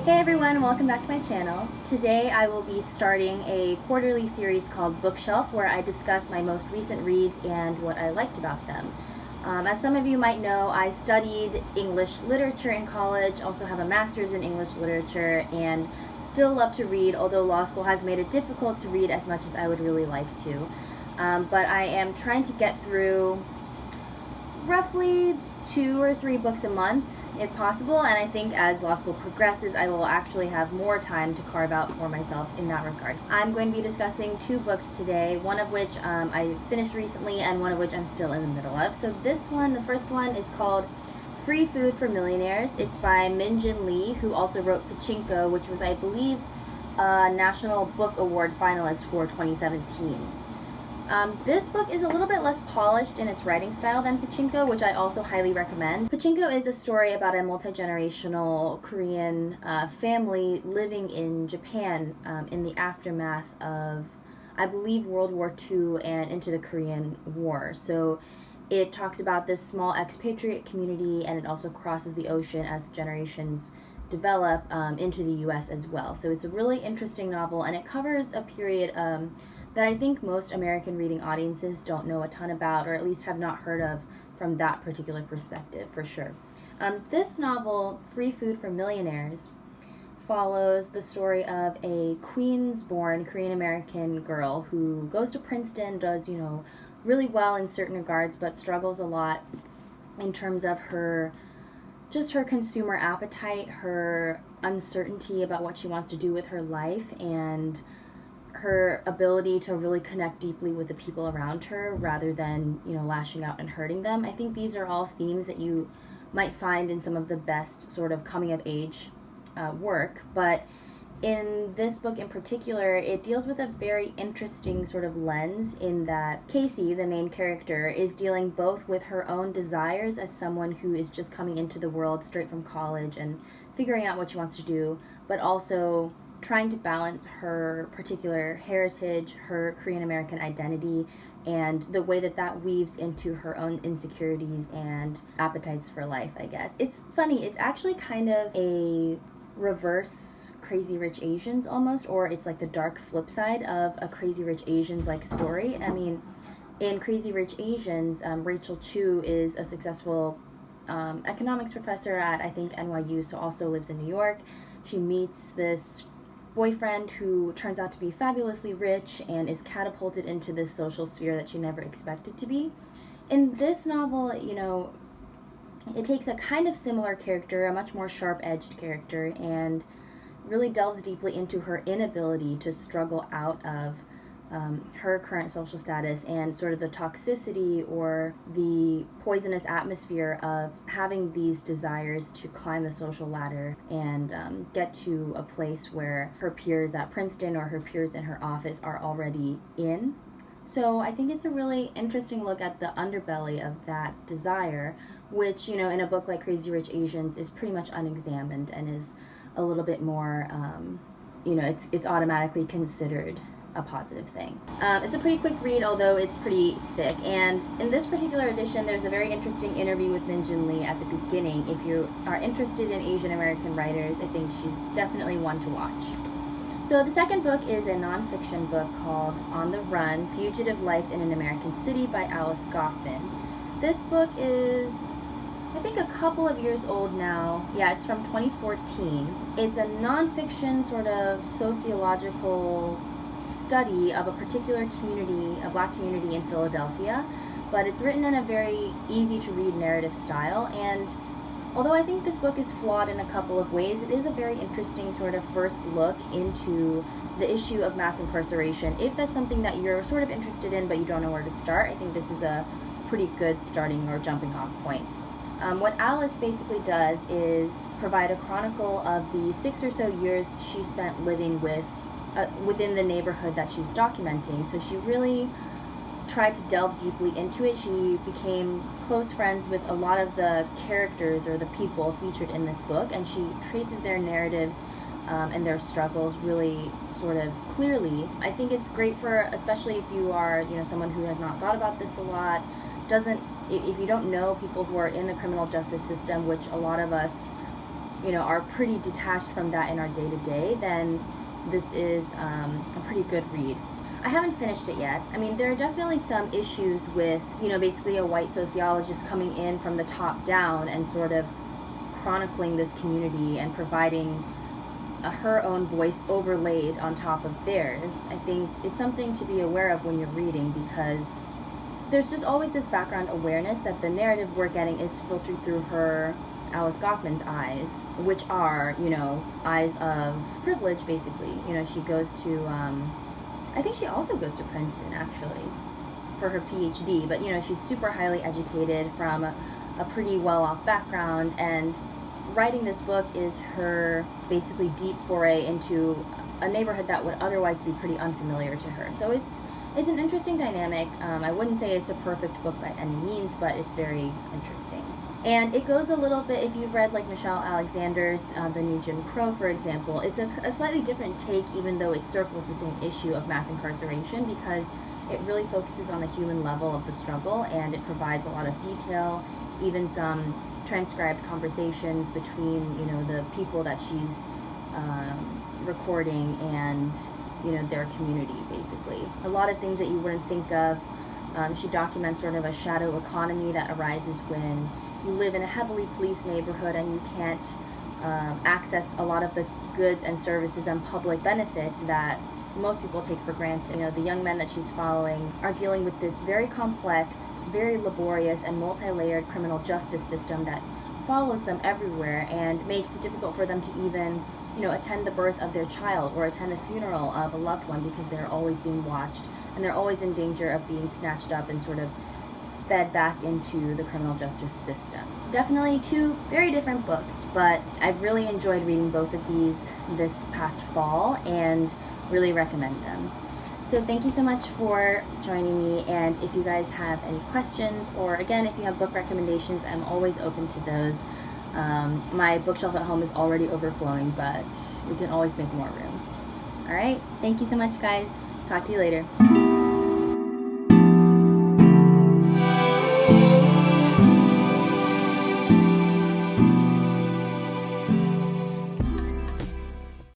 Hey everyone, welcome back to my channel. Today I will be starting a quarterly series called Bookshelf where I discuss my most recent reads and what I liked about them. As some of you might know, I studied English literature in college, also have a master's in English literature, and still love to read, although law school has made it difficult to read as much as I would really like to. But I am trying to get through roughly 2 or 3 books a month if possible, and I think as law school progresses I will actually have more time to carve out for myself in that regard. I'm going to be discussing 2 books today, one of which I finished recently and one of which I'm still in the middle of. So this one, the first one, is called Free Food for Millionaires. It's by Min-Jin Lee, who also wrote Pachinko, which was, I believe, a National Book Award finalist for 2017. This book is a little bit less polished in its writing style than Pachinko, which I also highly recommend. Pachinko is a story about a multi-generational Korean family living in Japan in the aftermath of, I believe, World War II and into the Korean War. So it talks about this small expatriate community, and it also crosses the ocean as the generations develop into the US as well. So it's a really interesting novel, and it covers a period that I think most American reading audiences don't know a ton about, or at least have not heard of from that particular perspective, for sure. This novel, Free Food for Millionaires, follows the story of a Queens-born Korean-American girl who goes to Princeton, does, really well in certain regards, but struggles a lot in terms of her consumer appetite, her uncertainty about what she wants to do with her life, and her ability to really connect deeply with the people around her rather than, lashing out and hurting them. I think these are all themes that you might find in some of the best sort of coming of age work, but in this book in particular, it deals with a very interesting sort of lens in that Casey, the main character, is dealing both with her own desires as someone who is just coming into the world straight from college and figuring out what she wants to do, but also trying to balance her particular heritage, her Korean-American identity, and the way that that weaves into her own insecurities and appetites for life, I guess. It's funny, it's actually kind of a reverse Crazy Rich Asians almost, or it's like the dark flip side of a Crazy Rich Asians like story. I mean, in Crazy Rich Asians, Rachel Chu is a successful economics professor at, I think, NYU, so also lives in New York. She meets this boyfriend who turns out to be fabulously rich and is catapulted into this social sphere that she never expected to be. In this novel, it takes a kind of similar character, a much more sharp-edged character, and really delves deeply into her inability to struggle out of her current social status and sort of the toxicity or the poisonous atmosphere of having these desires to climb the social ladder and get to a place where her peers at Princeton or her peers in her office are already in. So I think it's a really interesting look at the underbelly of that desire, which, in a book like Crazy Rich Asians is pretty much unexamined and is a little bit more, it's automatically considered a positive thing. It's a pretty quick read, although it's pretty thick, and in this particular edition there's a very interesting interview with Min-Jin Lee at the beginning. If you are interested in Asian American writers, I think she's definitely one to watch. So the second book is a nonfiction book called On the Run, Fugitive Life in an American City by Alice Goffman. This book is, I think, a couple of years old now. Yeah, it's from 2014. It's a nonfiction sort of sociological study of a particular community, a black community in Philadelphia, but it's written in a very easy to read narrative style, and although I think this book is flawed in a couple of ways, it is a very interesting sort of first look into the issue of mass incarceration. If that's something that you're sort of interested in but you don't know where to start, I think this is a pretty good starting or jumping off point. What Alice basically does is provide a chronicle of the 6 or so years she spent living within the neighborhood that she's documenting. So she really tried to delve deeply into it. She became close friends with a lot of the characters or the people featured in this book, and she traces their narratives and their struggles really sort of clearly. I think it's great for, especially if you are, someone who has not thought about this a lot, if you don't know people who are in the criminal justice system, which a lot of us are pretty detached from that in our day-to-day, then this is a pretty good read. I haven't finished it yet. I mean, there are definitely some issues with, basically a white sociologist coming in from the top down and sort of chronicling this community and providing her own voice overlaid on top of theirs. I think it's something to be aware of when you're reading, because there's just always this background awareness that the narrative we're getting is filtered through her, Alice Goffman's eyes, which are, eyes of privilege, basically. She goes to, I think she also goes to Princeton, actually, for her PhD, but, she's super highly educated from a pretty well-off background, and writing this book is her basically deep foray into a neighborhood that would otherwise be pretty unfamiliar to her. So it's an interesting dynamic. I wouldn't say it's a perfect book by any means, but it's very interesting. And it goes a little bit, if you've read like Michelle Alexander's The New Jim Crow, for example, it's a slightly different take, even though it circles the same issue of mass incarceration, because it really focuses on the human level of the struggle, and it provides a lot of detail, even some transcribed conversations between, the people that she's recording and, their community, basically. A lot of things that you wouldn't think of. She documents sort of a shadow economy that arises when you live in a heavily policed neighborhood and you can't access a lot of the goods and services and public benefits that most people take for granted. The young men that she's following are dealing with this very complex, very laborious, and multi-layered criminal justice system that follows them everywhere and makes it difficult for them to even, attend the birth of their child or attend the funeral of a loved one, because they're always being watched and they're always in danger of being snatched up and sort of fed back into the criminal justice system. Definitely two very different books, but I've really enjoyed reading both of these this past fall and really recommend them. So thank you so much for joining me, and if you guys have any questions, or again, if you have book recommendations, I'm always open to those. My bookshelf at home is already overflowing, but we can always make more room. All right, thank you so much, guys. Talk to you later.